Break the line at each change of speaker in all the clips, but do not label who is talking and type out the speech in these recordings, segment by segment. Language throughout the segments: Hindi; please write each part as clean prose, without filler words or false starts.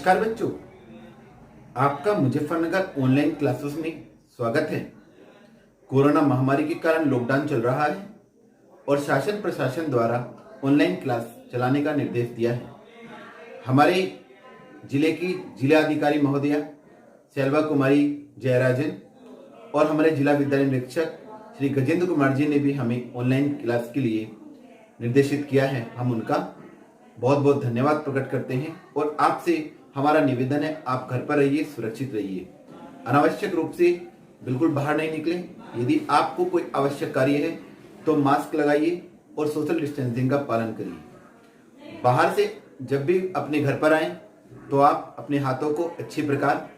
नमस्कार बच्चों, आपका मुजफ्फरनगर ऑनलाइन क्लासेस में स्वागत है। कोरोना महामारी के कारण लॉकडाउन चल रहा है और शासन प्रशासन द्वारा ऑनलाइन क्लास चलाने का निर्देश दिया है। हमारे जिले की जिला अधिकारी महोदया सेल्वा कुमारी जयराजन और हमारे जिला विद्यालय निरीक्षक श्री गजेंद्र कुमार जी ने भी हमें ऑनलाइन क्लास के लिए निर्देशित किया है। हम उनका बहुत बहुत धन्यवाद प्रकट करते हैं और आपसे हमारा निवेदन है, आप घर पर रहिए, सुरक्षित रहिए, अनावश्यक रूप से बिल्कुल बाहर नहीं निकलें। यदि आपको कोई आवश्यक कार्य है तो मास्क लगाइए और सोशल डिस्टेंसिंग का पालन करिए। बाहर से जब भी अपने घर पर आएं तो आप अपने हाथों को अच्छी प्रकार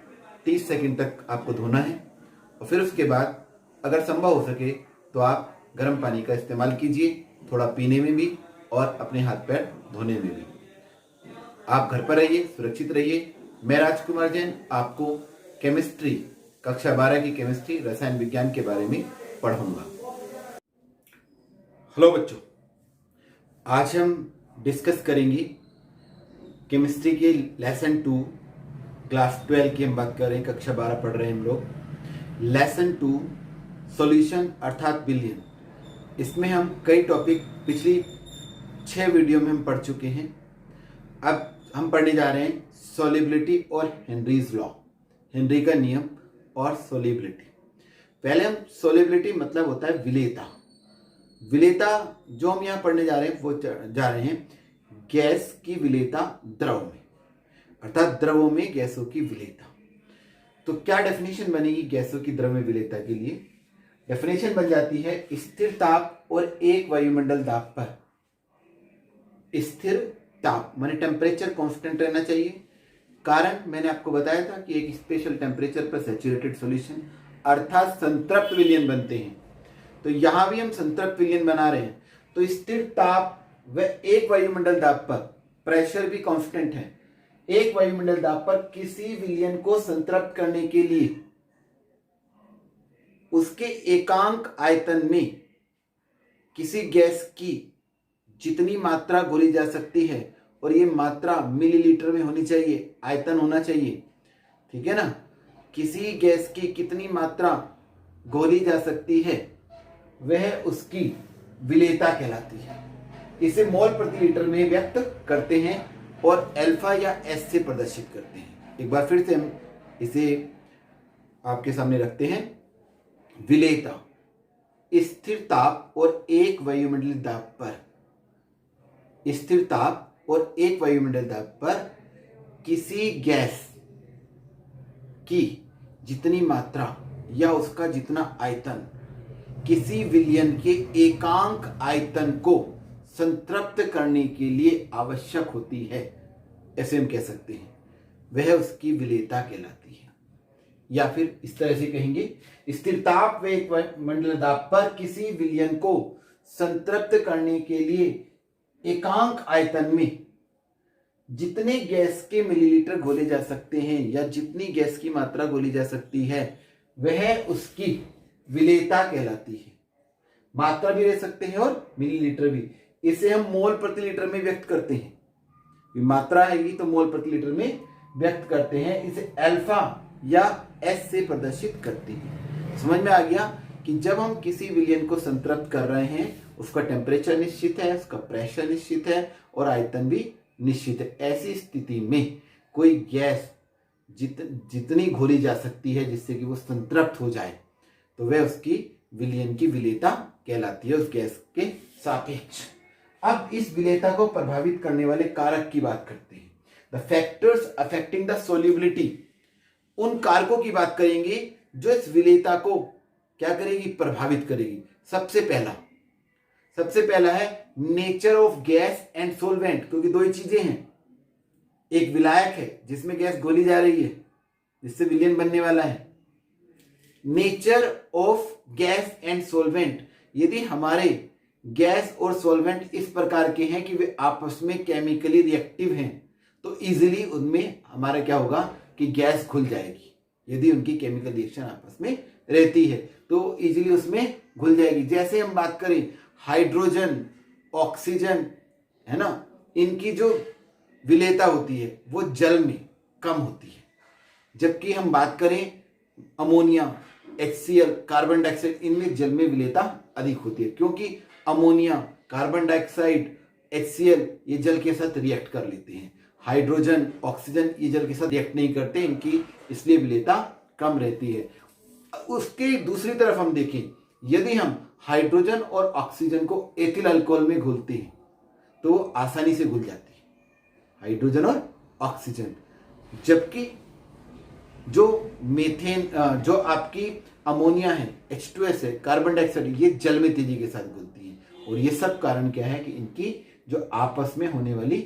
30 सेकंड तक आपको धोना है और फिर उसके बाद अगर संभव हो सके तो आप गर्म पानी का इस्तेमाल कीजिए, थोड़ा पीने में भी और अपने हाथ पैर धोने में भी। आप घर पर रहिए, सुरक्षित रहिए। मैं राजकुमार जैन आपको केमिस्ट्री कक्षा 12 की केमिस्ट्री रसायन विज्ञान के बारे में पढ़ाऊंगा। हेलो बच्चों, आज हम डिस्कस करेंगे केमिस्ट्री के लेसन 2 क्लास 12 की हम बात कर रहे हैं। कक्षा 12 पढ़ रहे हैं हम लोग। लेसन 2 सॉल्यूशन अर्थात विलयन। इसमें हम कई टॉपिक पिछली 6 वीडियो में हम पढ़ चुके हैं। अब हम पढ़ने जा रहे हैं सॉल्युबिलिटी और हेनरीज लॉ, हेनरी का नियम और सॉल्युबिलिटी। पहले हम सॉल्युबिलिटी मतलब होता है विलेयता। विलेयता जो हम यहाँ पढ़ने जा रहे हैं वो जा रहे हैं गैस की विलेयता द्रव में, अर्थात द्रवों में गैसों की विलेयता। तो क्या डेफिनेशन बनेगी गैसों की द्रव में विलेयता के लिए? डेफिनेशन बन जाती है स्थिर ताप और एक वायुमंडल दाब पर, स्थिर ताप माने टेम्परेचर कांस्टेंट रहना चाहिए। कारण मैंने आपको बताया था कि एक स्पेशल टेम्परेचर पर सैचुरेटेड सॉल्यूशन अर्थात संतृप्त विलयन बनते हैं। तो यहां भी हम संतृप्त विलयन बना रहे हैं। तो स्थिर ताप व एक वायुमंडल दाब पर, प्रेशर भी कांस्टेंट है, एक वायुमंडल दाब पर किसी विलयन को संतृप्त करने के लिए उसके एकांक आयतन में किसी गैस की जितनी मात्रा घोली जा सकती है, और ये मात्रा मिलीलीटर में होनी चाहिए, आयतन होना चाहिए, ठीक है ना। किसी गैस की कितनी मात्रा घोली जा सकती है वह उसकी विलेयता कहलाती है। इसे मोल प्रति लीटर में व्यक्त करते हैं और अल्फा या एस से प्रदर्शित करते हैं। एक बार फिर से हम इसे आपके सामने रखते हैं। विलेयता स्थिर ताप और एक वायुमंडलीय दाब पर, स्थिर ताप और एक वायुमंडल दाब पर किसी गैस की जितनी मात्रा या उसका जितना आयतन किसी विलयन के एकांक आयतन को संतृप्त करने के लिए आवश्यक होती है, ऐसे हम कह सकते हैं, वह उसकी विलेयता कहलाती है। या फिर इस तरह से कहेंगे स्थिर ताप व एक वायुमंडल दाब पर किसी विलयन को संतृप्त करने के लिए एकांक आयतन में जितने गैस के मिलीलीटर घोले जा सकते हैं या जितनी गैस की मात्रा घोली जा सकती है वह उसकी विलेयता कहलाती है। मात्रा भी रह सकते हैं और मिलीलीटर भी। इसे हम मोल प्रति लीटर में व्यक्त करते हैं। मात्रा है तो मोल प्रति लीटर में व्यक्त करते हैं। इसे अल्फा या एस से प्रदर्शित करते हैं। समझ में आ गया कि जब हम किसी विलयन को संतृप्त कर रहे हैं उसका टेम्परेचर निश्चित है, उसका प्रेशर निश्चित है और आयतन भी निश्चित है। ऐसी स्थिति में कोई गैस जितनी घोली जा सकती है जिससे कि वो संतृप्त हो जाए तो वह उसकी विलयन की विलेयता कहलाती है, उस गैस के सापेक्ष। अब इस विलेयता को प्रभावित करने वाले कारक की बात करते हैं। The factors affecting the solubility, उन कारकों की बात करेंगे जो इस विलेयता को क्या करेगी, प्रभावित करेगी। सबसे पहला है nature of gas and solvent, क्योंकि दो ही चीजें हैं। एक विलायक है जिसमें गैस घोली जा रही है जिससे विलयन बनने वाला है। Nature of gas and solvent, यदि हमारे गैस और सोलवेंट इस प्रकार के हैं कि वे आपस में केमिकली रिएक्टिव हैं तो इजीली उनमें हमारा क्या होगा कि गैस घुल जाएगी। यदि उनकी केमिकल रिएक्शन आपस में रहती है तो इजीली उसमें घुल जाएगी। जैसे हम बात करें हाइड्रोजन, ऑक्सीजन, है ना, इनकी जो विलेयता होती है वो जल में कम होती है। जबकि हम बात करें अमोनिया, HCl, कार्बन डाइऑक्साइड, इनमें जल में विलेयता अधिक होती है, क्योंकि अमोनिया, कार्बन डाइऑक्साइड, HCl ये जल के साथ रिएक्ट कर लेते हैं। हाइड्रोजन, ऑक्सीजन ये जल के साथ रिएक्ट नहीं करते, इनकी इसलिए विलेयता कम रहती है। उसके दूसरी तरफ हम देखें, यदि हम हाइड्रोजन और ऑक्सीजन को एथिल अल्कोहल में घोलते हैं तो वो आसानी से घुल जाती है, हाइड्रोजन और ऑक्सीजन। जबकि जो मीथेन, जो आपकी अमोनिया है, H2S है, कार्बन डाइऑक्साइड, ये जल में तेजी के साथ घुलती है। और ये सब कारण क्या है कि इनकी जो आपस में होने वाली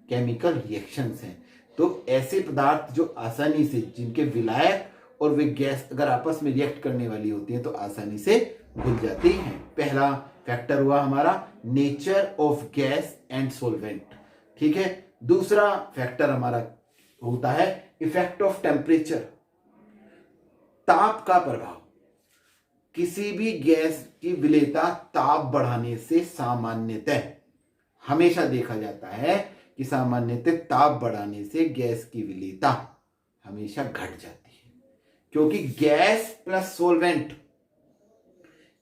केमिकल रिएक्शंस हैं। तो ऐसे पदार्थ जो आसानी से, जिनके विलायक और वे गैस अगर आपस में रिएक्ट करने वाली होती है तो आसानी से घुल जाती हैं। पहला फैक्टर हुआ हमारा nature of gas and solvent, ठीक है। दूसरा फैक्टर हमारा होता है इफेक्ट ऑफ टेम्परेचर, ताप का प्रभाव। किसी भी गैस की विलेयता ताप बढ़ाने से सामान्यतः हमेशा देखा जाता है कि सामान्यतः ताप बढ़ाने से गैस की विलेयता हमेशा घट जाती है, क्योंकि gas plus solvent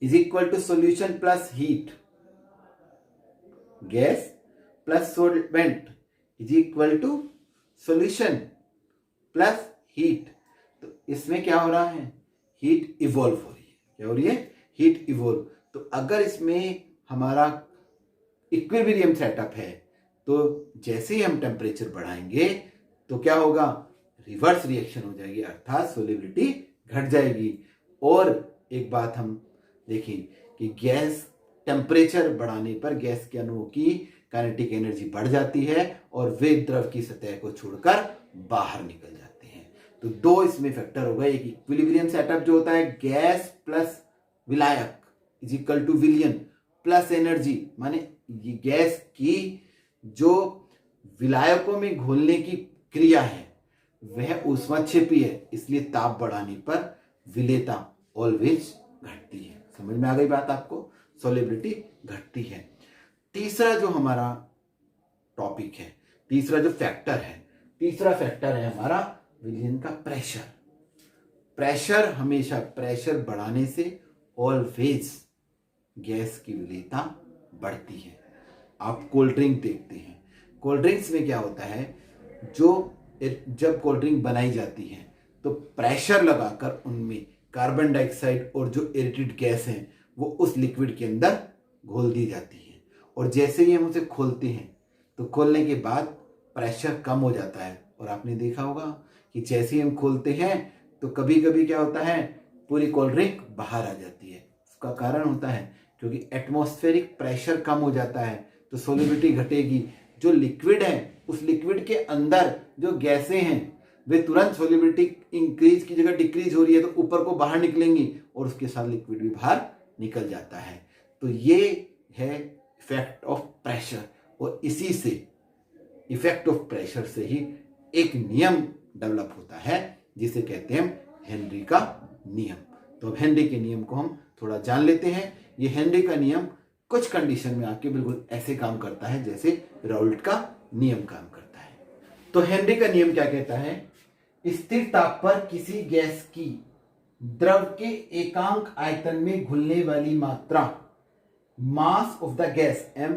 is equal to solution plus heat. Gas plus solvent is equal to solution plus heat. तो इसमें क्या हो रहा है, हीट इवॉल्व हो रही है। क्या हो रही है, हीट इवॉल्व। तो अगर इसमें हमारा इक्विलिब्रियम सेटअप है तो जैसे ही हम टेम्परेचर बढ़ाएंगे तो क्या होगा, रिवर्स रिएक्शन हो जाएगी, अर्थात सोलिबिलिटी घट जाएगी। और एक बात हम देखें कि गैस टेम्परेचर बढ़ाने पर गैस के अणुओं की काइनेटिक एनर्जी बढ़ जाती है और वे द्रव की सतह को छोड़कर बाहर निकल जाते हैं। तो दो इसमें फैक्टर हो गए, एक इक्विलिब्रियम सेटअप जो होता है गैस प्लस विलायक इज इक्वल टू विलियन प्लस एनर्जी, माने ये गैस की जो विलायकों में घोलने की क्रिया है वह ऊष्माक्षेपी है, इसलिए ताप बढ़ाने पर विलेयता ऑलवेज घटती है। समझ में आ गई बात आपको, सॉल्युबिलिटी घटती है। तीसरा जो हमारा टॉपिक है, तीसरा जो फैक्टर है, तीसरा फैक्टर है हमारा विलयन का प्रेशर। प्रेशर हमेशा, प्रेशर बढ़ाने से ऑलवेज गैस की विलेयता बढ़ती है। आप कोल्ड ड्रिंक देखते हैं, कोल्ड ड्रिंक्स में क्या होता है, जब कोल्ड ड्रिंक बनाई जाती है तो प्रेशर लगाकर उनमें कार्बन डाइऑक्साइड और जो इरिटेट गैस है वो उस लिक्विड के अंदर घोल दी जाती है। और जैसे ही हम उसे खोलते हैं तो खोलने के बाद प्रेशर कम हो जाता है। और आपने देखा होगा कि जैसे ही हम खोलते हैं तो कभी कभी क्या होता है, पूरी कोल्ड ड्रिंक बाहर आ जाती है। उसका कारण होता है क्योंकि एटमॉस्फेरिक प्रेशर कम हो जाता है तो सॉल्युबिलिटी घटेगी। जो लिक्विड है उस लिक्विड के अंदर जो गैसें हैं वे तुरंत सॉल्युबिलिटी इंक्रीज की जगह डिक्रीज हो रही है तो ऊपर को बाहर निकलेंगी और उसके साथ लिक्विड भी बाहर निकल जाता है। तो ये है इफेक्ट ऑफ प्रेशर। और इसी से, इफेक्ट ऑफ प्रेशर से ही एक नियम डेवलप होता है जिसे कहते हैं हेनरी का नियम। तो अब हेनरी के नियम को हम थोड़ा जान लेते हैं। ये हेनरी का नियम कुछ कंडीशन में आके बिल्कुल ऐसे काम करता है जैसे राउल्ट का नियम काम करता है। तो हेनरी का नियम क्या कहता है, स्थिर ताप पर किसी गैस की द्रव के एकांक आयतन में घुलने वाली मात्रा, mass of the gas, m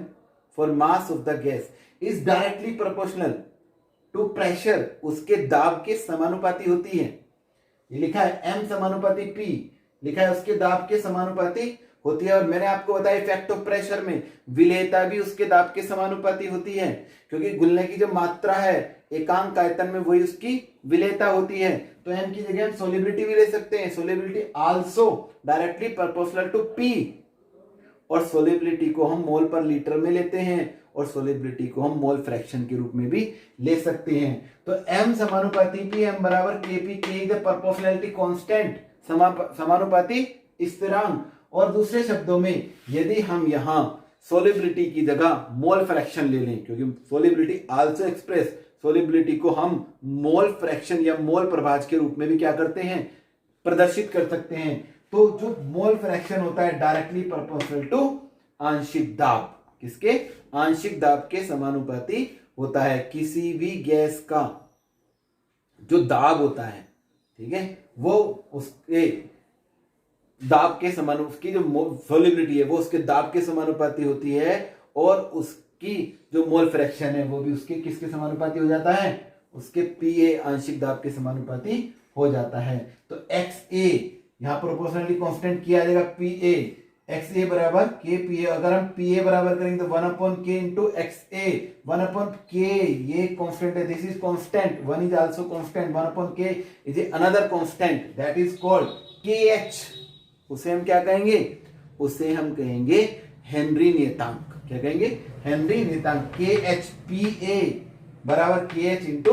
for mass of the gas, is directly proportional to pressure, उसके दाब के समानुपाती होती है। ये लिखा है m समानुपाती p, लिखा है उसके दाब के समानुपाती होती है। और मैंने आपको बताया इफेक्ट ऑफ प्रेशर में विलेयता भी उसके दाब के समानुपाती होती है, क्योंकि घुलने की जो मात्रा है एकांक आयतन में वही उसकी विलेयता होती है। तो m की जगह हम सॉल्युबिलिटी भी ले सकते हैं, solubility also directly proportional to p। और सॉल्युबिलिटी को हम मोल पर लीटर में लेते हैं और सॉल्युबिलिटी को हम मोल फ्रैक्शन के रूप में भी ले सकते हैं। तो m समानुपाती p, m बराबर kp, k is the proportionality constant, समानुपाती स्थिरांक। और दूसरे शब्दों में यदि हम यहाँ सॉल्युबिलिटी की जगह मोल फ्रैक्शन ले लें, क्योंकि सॉल्युबिलिटी आल्सो एक्सप्रेस, सॉल्युबिलिटी को हम मोल फ्रैक्शन या मोल प्रभाज के रूप में भी क्या करते हैं, प्रदर्शित कर सकते हैं। तो जो मोल फ्रैक्शन होता है डायरेक्टली प्रोपोर्शनल टू आंशिक दाब, किसके, आंशिक दाब के समानुपाती होता है। किसी भी गैस का जो दाब होता है, ठीक है, वो उसके दाब के समानु, उसकी जो सोलिबिलिटी है वो उसके दाब के समानुपाती होती है, और उसकी जो मोल फ्रैक्शन है वो भी उसके किसके समानुपाती हो जाता है, उसके पीए आंशिक दाब के समानुपाती हो जाता है। तो एक्स ए यहां प्रोपोर्शनली कांस्टेंट किया जाएगा, पी ए एक्स ए बराबर के पी ए। अगर हम पी ए बराबर करेंगे तो 1/k इंटू एक्स ए, 1/k ये कांस्टेंट है, this is constant, 1 is also constant, 1/k is another constant that is called के एच। उसे हम क्या कहेंगे, उसे हम कहेंगे हेनरी नियतांक। क्या कहेंगे, हेनरी नियतांक। के एच पी ए बराबर के एच इंटू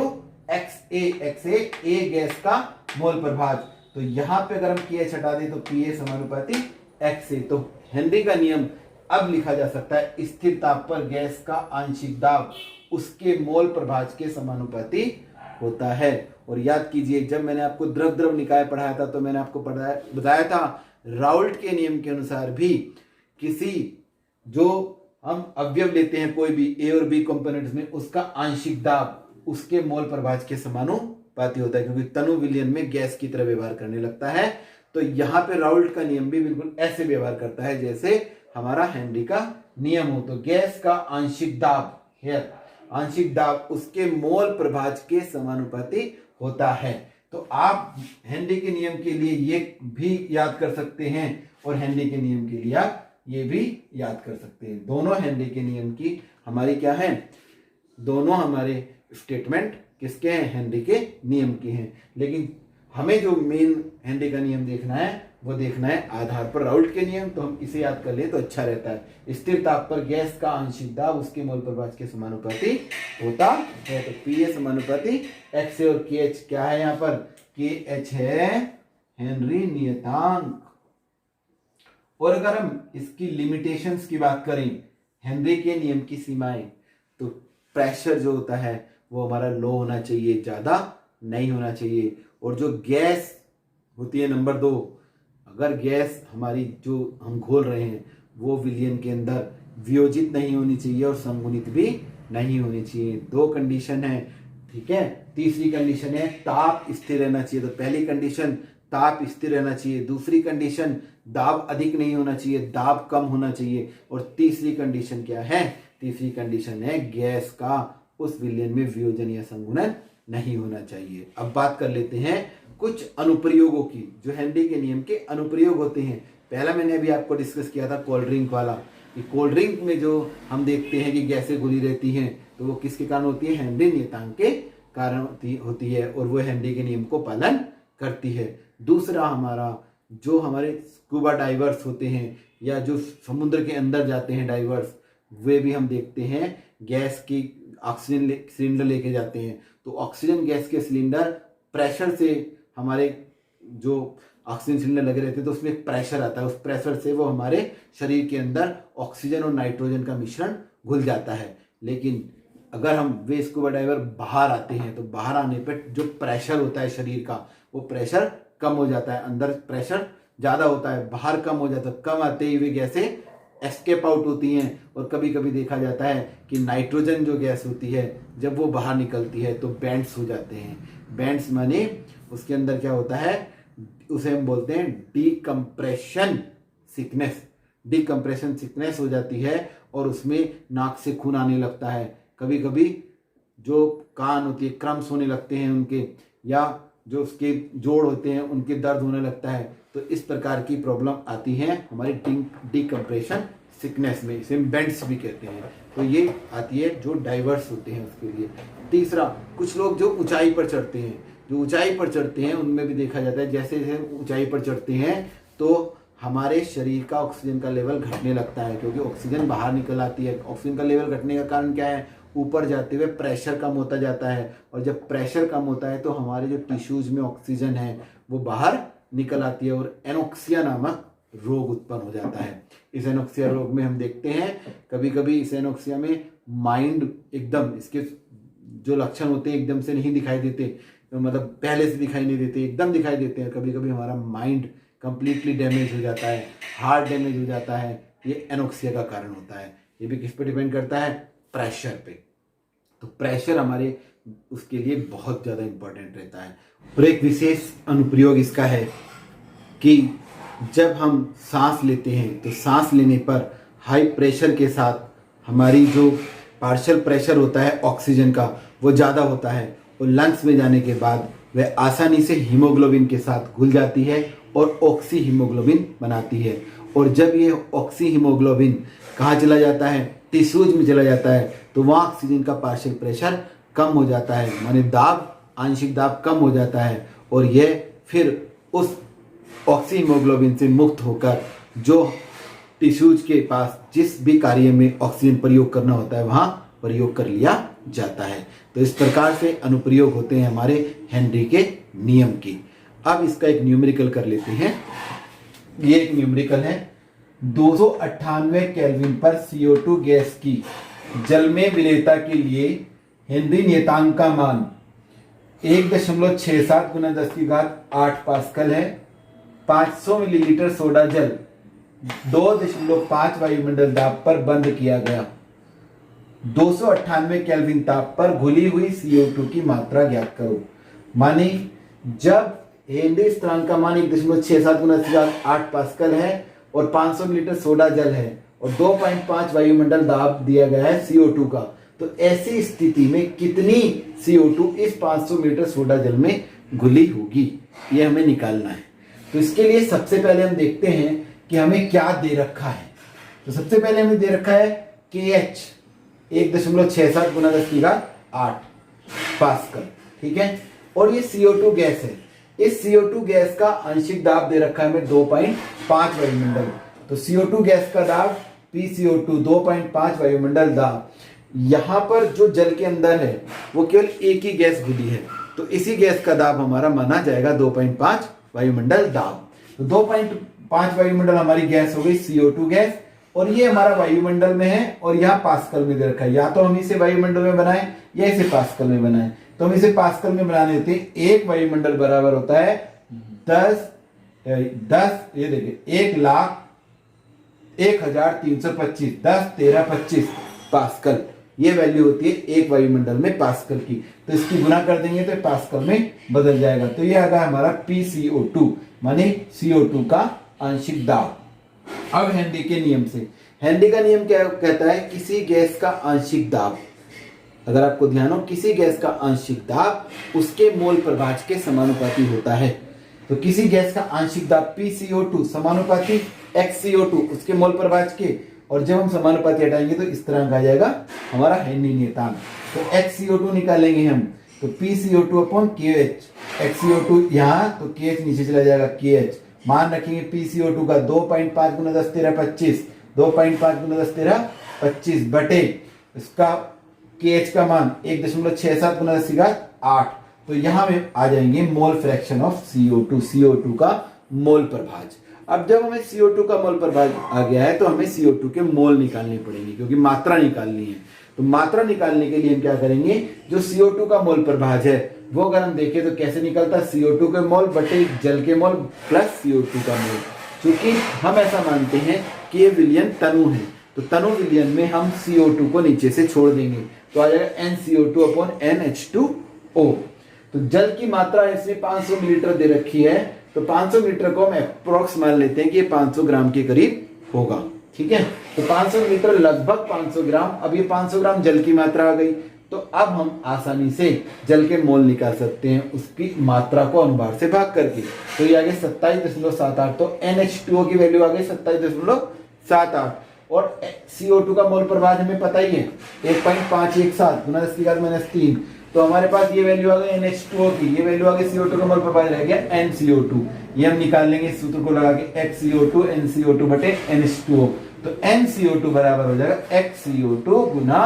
एक्स ए, एक्स ए गैस का मोल प्रभाज। तो यहां पे अगर हम के एच हटा दें तो पी ए समानुपाती एक्स ए। तो हेनरी का नियम अब लिखा जा सकता है, स्थिर ताप पर गैस का आंशिक दाब उसके मोल प्रभाज के समानुपाती होता है। और याद कीजिए, जब मैंने आपको द्रव द्रव निकाय पढ़ाया था तो मैंने आपको बताया था राउल्ट के नियम के अनुसार भी किसी जो हम अवयव लेते हैं कोई भी ए और बी कंपोनेंट्स में, उसका आंशिक दाब उसके मोल प्रभाज के समानुपाती होता है, क्योंकि तनु विलयन में गैस की तरह व्यवहार करने लगता है। तो यहां पे राउल्ट का नियम भी बिल्कुल ऐसे व्यवहार करता है जैसे हमारा हेनरी का नियम हो। तो गैस का आंशिक दाब है, आंशिक दाब उसके मोल प्रभाज के समानुपाती होता है। तो आप हेनरी के नियम के लिए ये भी याद कर सकते हैं और हेनरी के नियम के लिए आप ये भी याद कर सकते हैं। दोनों हेनरी के नियम की हमारी क्या है, दोनों हमारे स्टेटमेंट किसके हैं, हेनरी के नियम के हैं। लेकिन हमें जो मेन हेनरी का नियम देखना है वो देखना है आधार पर राउल्ट के नियम। तो हम इसे याद कर ले तो अच्छा रहता है। स्थिर ताप पर गैस का आंशिक दाब उसके मोल प्रभाज के समानुपाती होता है। तो पी ए समानुपाती एक्स ए, और के एच क्या है यहाँ पर, के एच है हेनरी नियतांक। और अगर हम इसकी लिमिटेशंस की बात करें, हेनरी के नियम की सीमाएं, तो प्रेशर जो होता है वो हमारा लो होना चाहिए, ज्यादा नहीं होना चाहिए। और जो गैस होती है नंबर 2, अगर गैस हमारी जो हम घोल रहे हैं वो विलयन के अंदर वियोजित नहीं होनी चाहिए और संगुणित भी नहीं होनी चाहिए। 2 कंडीशन है, ठीक है। तीसरी कंडीशन है ताप स्थिर रहना चाहिए। तो पहली कंडीशन ताप स्थिर रहना चाहिए, दूसरी कंडीशन दाब अधिक नहीं होना चाहिए, दाब कम होना चाहिए, और तीसरी कंडीशन क्या है, तीसरी कंडीशन है गैस का उस विलयन में वियोजन या संगुणन नहीं होना चाहिए। अब बात कर लेते हैं कुछ अनुप्रयोगों की, जो हेनरी के नियम के अनुप्रयोग होते हैं। पहला मैंने अभी आपको डिस्कस किया था कोल्ड ड्रिंक वाला, कि कोल्ड ड्रिंक में जो हम देखते हैं कि गैसें घुली रहती हैं, तो वो किसके कारण होती है, हेनरी नियतांक के कारण होती है, और वो हेनरी के नियम को पालन करती है। दूसरा हमारा जो हमारे स्कूबा डाइवर्स होते हैं या जो समुद्र के अंदर जाते हैं डाइवर्स, वे भी हम देखते हैं गैस की ऑक्सीजन सिलेंडर लेके जाते हैं। तो ऑक्सीजन गैस के सिलेंडर प्रेशर से, हमारे जो ऑक्सीजन सिलेंडर लगे रहते हैं तो उसमें एक प्रेशर आता है, उस प्रेशर से वो हमारे शरीर के अंदर ऑक्सीजन और नाइट्रोजन का मिश्रण घुल जाता है। लेकिन अगर हम वे स्कूबा डाइवर बाहर आते हैं तो बाहर आने पर जो प्रेशर होता है शरीर का, वो प्रेशर कम हो जाता है, अंदर प्रेशर ज्यादा होता है, बाहर कम हो जाता है। कम आते ही वे गैसें एस्केप आउट होती हैं, और कभी कभी देखा जाता है कि नाइट्रोजन जो गैस होती है जब वो बाहर निकलती है तो बैंड्स हो जाते हैं। बैंड्स माने उसके अंदर क्या होता है, उसे हम बोलते हैं डीकम्प्रेशन सिकनेस। डीकम्प्रेशन सिकनेस हो जाती है और उसमें नाक से खून आने लगता है, कभी कभी जो कान होती है क्रम्स होने लगते हैं उनके, या जो उसके जोड़ होते हैं उनके दर्द होने लगता है। तो इस प्रकार की प्रॉब्लम आती है हमारी डीकम्प्रेशन सिकनेस में, इसे बेंड्स भी कहते हैं। तो ये आती है जो डाइवर्स होते हैं उसके लिए। तीसरा, कुछ लोग जो ऊंचाई पर चढ़ते हैं, जो ऊंचाई पर चढ़ते हैं उनमें भी देखा जाता है जैसे जैसे ऊंचाई पर चढ़ते हैं तो हमारे शरीर का ऑक्सीजन का लेवल घटने लगता है, क्योंकि ऑक्सीजन बाहर निकल आती है। ऑक्सीजन का लेवल घटने का कारण क्या है, ऊपर जाते हुए प्रेशर कम होता जाता है, और जब प्रेशर कम होता है तो हमारे जो टिश्यूज में ऑक्सीजन है वो बाहर निकल आती है और एनोक्सिया नामक रोग उत्पन्न हो जाता है। इस एनोक्सिया रोग में हम देखते हैं कभी कभी इस एनोक्सिया में माइंड एकदम, इसके जो लक्षण होते हैं एकदम से नहीं दिखाई देते, तो मतलब पहले से दिखाई नहीं देते, एकदम दिखाई देते हैं। कभी कभी हमारा माइंड कंप्लीटली डैमेज हो जाता है, हार्ट डैमेज हो जाता है, ये एनोक्सिया का कारण होता है। ये भी किस पे डिपेंड करता है, प्रेशर पे। तो प्रेशर हमारे उसके लिए बहुत ज़्यादा इम्पोर्टेंट रहता है। और एक विशेष अनुप्रयोग इसका है कि जब हम सांस लेते हैं तो सांस लेने पर हाई प्रेशर के साथ हमारी जो पार्शियल प्रेशर होता है ऑक्सीजन का वो ज़्यादा होता है और लंग्स में जाने के बाद वह आसानी से हीमोग्लोबिन के साथ घुल जाती है और ऑक्सी हीमोग्लोबिन बनाती है। और जब ये ऑक्सी हीमोग्लोबिन कहाँ चला जाता है, टिश्यूज में चला जाता है, तो वहाँ ऑक्सीजन का पार्शियल प्रेशर कम हो जाता है, माने दाब, आंशिक दाब कम हो जाता है और यह फिर उस ऑक्सी हीमोग्लोबिन से मुक्त होकर जो टिश्यूज के पास जिस भी कार्य में ऑक्सीजन प्रयोग करना होता है वहाँ प्रयोग कर लिया जाता है। तो इस प्रकार से अनुप्रयोग होते हैं हमारे हेनरी के नियम की। अब इसका एक न्यूमेरिकल कर लेते हैं। ये एक न्यूमेरिकल है, 298 केल्विन पर CO2 गैस की जल में विलेयता के लिए हेनरी नियतांक का मान 1.67 गुना 10⁸ पास्कल है। 500 मिलीलीटर सोडा जल 2.5 वायुमंडल दाब पर बंद किया गया। 298 केल्विन ताप पर घुली हुई CO2 की मात्रा ज्ञात करो। माने जब हेनरी स्थिरांक का मान 1.67 गुना 10⁸ पास्कल है और 500 मिलीलीटर सोडा जल है और 2.5 वायुमंडल दाब दिया गया है CO2 का, तो ऐसी स्थिति में कितनी CO2 इस 500 मिलीलीटर सोडा जल में घुली होगी, ये हमें निकालना है। तो इसके लिए सबसे पहले हम देखते हैं कि हमें क्या दे रखा है। तो सबसे पहले हमें दे रखा है KH 1.67 गुना 10⁸ पास्कल, ठीक है। और ये CO2 गैस है, इस CO2 गैस का आंशिक दाब दे रखा है हमें 2.5 वायुमंडल। तो CO2 गैस का दाब PCO2 2.5 वायुमंडल दाब। यहां पर जो जल के अंदर है वो केवल एक ही गैस घुली है, तो इसी गैस का दाब हमारा माना जाएगा 2.5 वायुमंडल दाब। तो 2.5 वायुमंडल हमारी गैस हो गई CO2 गैस, और ये हमारा वायुमंडल में है और यहाँ पास्कल में दे रखा है। या तो हम इसे वायुमंडल में बनाएं या इसे पास्कल में बनाएं। तो हम इसे पास्कल में बनाने देते हैं। एक वायुमंडल बराबर होता है 10 ये देखिए 1,1325 10 13 25 पास्कल, ये वैल्यू होती है एक वायुमंडल में पास्कल की। तो इसकी गुना कर देंगे तो पास्कल में बदल जाएगा। तो ये आ गया हमारा PCO2 माने CO2 का आंशिक दाब। अब हेनरी के नियम से, हेनरी का नियम क्या कहता है, किसी गैस का आंशिक दाब, अगर आपको ध्यान हो, किसी गैस का आंशिक दाब उसके मोल प्रभाज के समानुपाती होता है। तो किसी गैस का आंशिक दाब PCO2 समानुपाती XCO2 उसके मोल प्रभाज के, और जब हम समानुपाती हटाएंगे तो इस तरह आ जाएगा हमारा हेनरी नियतांक। तो XCO2 निकालेंगे हम, तो PCO2 अपॉन KH, XCO2 यहाँ तो KH नीचे चला जाएगा KH। मान रखेंगे PCO2 का 2.5 गुना 10 13 25 2.5 गुना 10 13 25 बटे इसका KH का मान 1.67 गुना 10⁸। तो यहाँ में आ जाएंगे मोल फ्रैक्शन ऑफ CO2 का मोल प्रभाज। अब जब हमें CO2 का मोल प्रभाज आ गया है तो हमें CO2 के मोल निकालने पड़ेंगे, क्योंकि मात्रा निकालनी है। तो मात्रा निकालने के लिए हम क्या करेंगे, जो CO2 का मोल प्रभाज है वो अगर हम देखें तो कैसे निकलता है, CO2 के मोल बटे जल के मोल प्लस CO2 का मोल। क्योंकि हम ऐसा मानते हैं कि ये विलयन तनु है, तो तनु विलयन में हम CO2 को नीचे से छोड़ देंगे तो आ जाएगा NCO2 अपॉन NH2O। तो जल की मात्रा इसमें 500 मिलीलीटर दे रखी है, तो 500 मिलीलीटर को हम अप्रोक्स मान लेते हैं कि ये 500 ग्राम के करीब होगा, ठीक है। तो 500 मिलीलीटर लगभग 500 ग्राम। अब ये 500 ग्राम जल की मात्रा आ गई, तो अब हम आसानी से जल के मोल निकाल सकते हैं उसकी मात्रा को अनुभार से भाग करके। तो ये आ गए 27.78, तो NH2O की वैल्यू आ गई 27.78, और CO2 का मोल प्रभाज हमें पता ही है 1.517 गुना 10⁻³ तो हमारे पास ये वैल्यू आ गई NH2O की, ये वैल्यू आ गई CO2 का मोल प्रभाज रह गया NCO2। ये हम निकाल लेंगे सूत्र को लगा के XCO2 NCO2 बटे NH2O। तो NCO2 बराबर हो जाएगा XCO2 गुना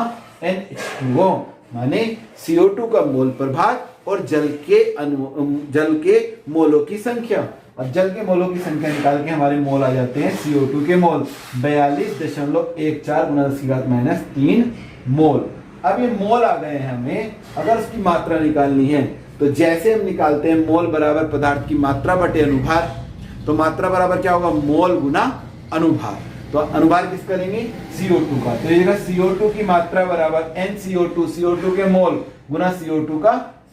NH2O, माने CO2 का मोल प्रभाज और जल के मोलों की संख्या। अब जल के मोलों की संख्या निकाल के हमारे मोल आ जाते हैं CO2 के मोल 42.14 गुना 10⁻³ मोल। अब ये मोल आ गए हैं, हमें अगर उसकी मात्रा निकालनी है तो जैसे हम निकालते हैं मोल बराबर पदार्थ की मात्रा बटे अनुभार, तो मात्रा बराबर क्या होगा, मोल गुना अनुभार। तो अनुभार किस करेंगे CO2 का, तो ये CO2 की मात्रा बराबर NCO2, CO2 के मोल गुना CO2 का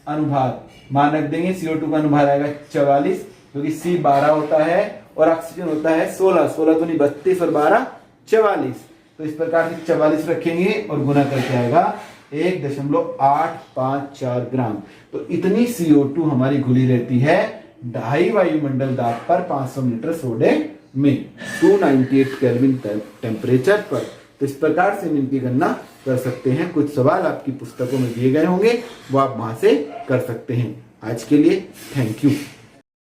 अनुभार। मान रख देंगे CO2 का अनुभार आएगा 44, क्योंकि C 12 होता है और ऑक्सीजन होता है 16, 16 दूनी 32 और 12 44। तो इस प्रकार से 44 रखेंगे और गुना करके आएगा 1.854 ग्राम। तो इतनी CO2 हमारी घुली रहती है 2.5 वायुमंडल दाब पर 500 लीटर सोडे में 298 केल्विन टेम्परेचर पर। तो इस प्रकार से इनकी गणना कर सकते हैं। कुछ सवाल आपकी पुस्तकों में दिए गए होंगे, वो आप वहां से कर सकते हैं। आज के लिए थैंक यू।